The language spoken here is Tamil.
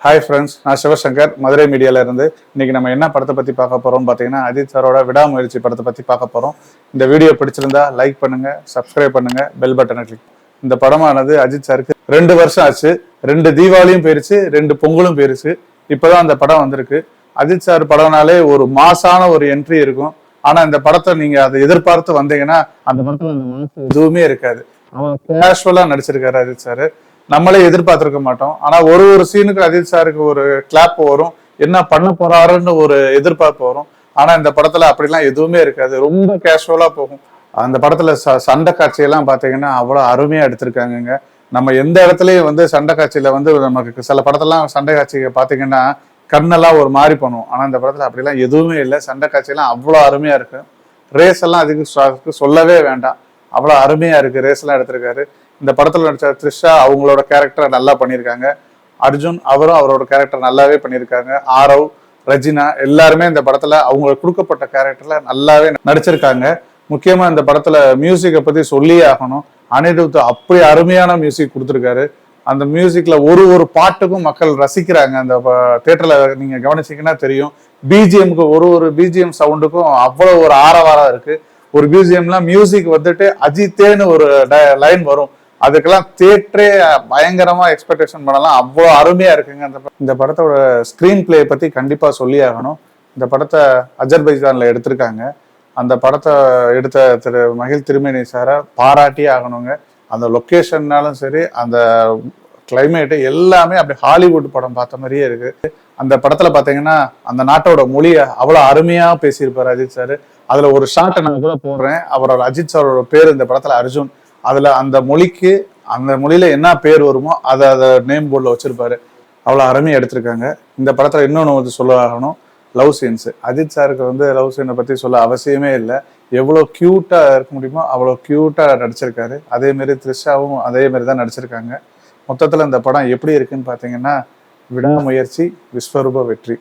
ஹாய் ஃப்ரெண்ட்ஸ், நான் சிவசங்கர் மதுரை மீடியால இருந்து. இன்னைக்கு நம்ம என்ன படத்தை பத்தி பார்க்க போறோம் பார்த்தீங்கன்னா, அஜித் சாரோட விடாமுயற்சி படத்தை பத்தி பார்க்க போறோம். இந்த வீடியோ பிடிச்சிருந்தா லைக் பண்ணுங்க, சப்ஸ்கிரைப் பண்ணுங்க, பெல் பட்டனை கிளிக். இந்த படமானது அஜித் சாருக்கு 2 வருஷம் ஆச்சு. 2 தீபாவளியும் போயிருச்சு, 2 பொங்கலும் போயிருச்சு. இப்பதான் அந்த படம் வந்திருக்கு. அஜித் சார் படம்னாலே ஒரு மாசான ஒரு என்ட்ரி இருக்கும். ஆனா இந்த படத்தை நீங்க அதை எதிர்பார்த்து வந்தீங்கன்னா அந்த படத்துல அந்த மாசம் எதுவுமே இருக்காது. அவன் கேஷுவலா நடிச்சிருக்காரு அஜித் சாரு. நம்மளே எதிர்பார்த்திருக்க மாட்டோம். ஆனா ஒரு சீனுக்கு அஜித் சாருக்கு ஒரு கிளாப் வரும், என்ன பண்ண போறாருன்னு ஒரு எதிர்பார்ப்பு வரும். ஆனா இந்த படத்துல அப்படிலாம் எதுவுமே இருக்காது, ரொம்ப கேஷுவலா போகும். அந்த படத்துல சண்டை காட்சியெல்லாம் பாத்தீங்கன்னா அவ்வளவு அருமையா எடுத்திருக்காங்க. நம்ம எந்த இடத்துலயும் சண்டை காட்சியில நமக்கு சில படத்தெல்லாம் சண்டை காட்சியை பாத்தீங்கன்னா கண்ணெல்லாம் ஒரு மாதிரி பண்ணும். ஆனா இந்த படத்துல அப்படிலாம் எதுவுமே இல்லை. சண்டை காட்சியெல்லாம் அவ்வளவு அருமையா இருக்கு. ரேஸ் எல்லாம் அதுக்கு சொல்லவே வேண்டாம், அவ்வளவு அருமையா இருக்கு. ரேஸ் எல்லாம் எடுத்திருக்காரு. இந்த படத்துல நடிச்ச த்ரிஷா அவங்களோட கேரக்டரை நல்லா பண்ணியிருக்காங்க. அர்ஜுன் அவரும் அவரோட கேரக்டர் நல்லாவே பண்ணியிருக்காங்க. ஆரவ், ரஜினா எல்லாருமே இந்த படத்துல அவங்களுக்கு கொடுக்கப்பட்ட கேரக்டர்ல நல்லாவே நடிச்சிருக்காங்க. முக்கியமா இந்த படத்துல மியூசிக்கை பத்தி சொல்லியே ஆகணும். அனிருத் அப்படி அருமையான மியூசிக் கொடுத்துருக்காரு. அந்த மியூசிக்ல ஒரு பாட்டுக்கும் மக்கள் ரசிக்கிறாங்க. அந்த தியேட்டர்ல நீங்க கவனிச்சீங்கன்னா தெரியும். பிஜிஎம்க்கு ஒரு பிஜிஎம் சவுண்டுக்கும் அவ்வளவு ஒரு ஆரவாரம் இருக்கு. ஒரு பிஜிஎம்லாம் மியூசிக் அஜித்தேன்னு ஒரு லைன் வரும். அதுக்கெல்லாம் தியேட்டரே பயங்கரமா எக்ஸ்பெக்டேஷன் பண்ணலாம். அவ்வளோ அருமையா இருக்குங்க. இந்த படத்தோட ஸ்கிரீன் பிளே பத்தி கண்டிப்பா சொல்லி ஆகணும். இந்த படத்தை அஜர்பைஜான்ல எடுத்திருக்காங்க. அந்த படத்தை எடுத்த திரு மகிழ் திருமேனி சாரை பாராட்டியே ஆகணுங்க. அந்த லொக்கேஷன்னாலும் சரி, அந்த கிளைமேட்டு எல்லாமே அப்படி ஹாலிவுட் படம் பார்த்த மாதிரியே இருக்கு. அந்த படத்துல பாத்தீங்கன்னா அந்த நாட்டோட மொழியை அவ்வளவு அருமையா பேசியிருப்பாரு அஜித் சார். அதுல ஒரு ஷார்ட்டை நான் கூட போடுறேன். அவரோட அஜித் சாரோட பேர் இந்த படத்துல அர்ஜுன். அதுல அந்த மொழிக்கு அந்த மொழியில என்ன பேர் வருமோ அதை நேம் போர்டில் வச்சிருப்பாரு. அவ்வளவு அருமையா எடுத்திருக்காங்க. இந்த படத்துல இன்னொன்னு சொல்ல ஆகணும், லவ் சீன்ஸ். அஜித் சாருக்கு லவ் சீனை பத்தி சொல்ல அவசியமே இல்லை. எவ்வளவு கியூட்டா இருக்க முடியுமோ அவ்வளவு கியூட்டா நடிச்சிருக்காரு. அதே மாதிரி த்ரிஷாவும் அதே மாதிரி தான் நடிச்சிருக்காங்க. மொத்தத்துல இந்த படம் எப்படி இருக்குன்னு பாத்தீங்கன்னா, விடாமுயற்சி விஸ்வரூப வெற்றி.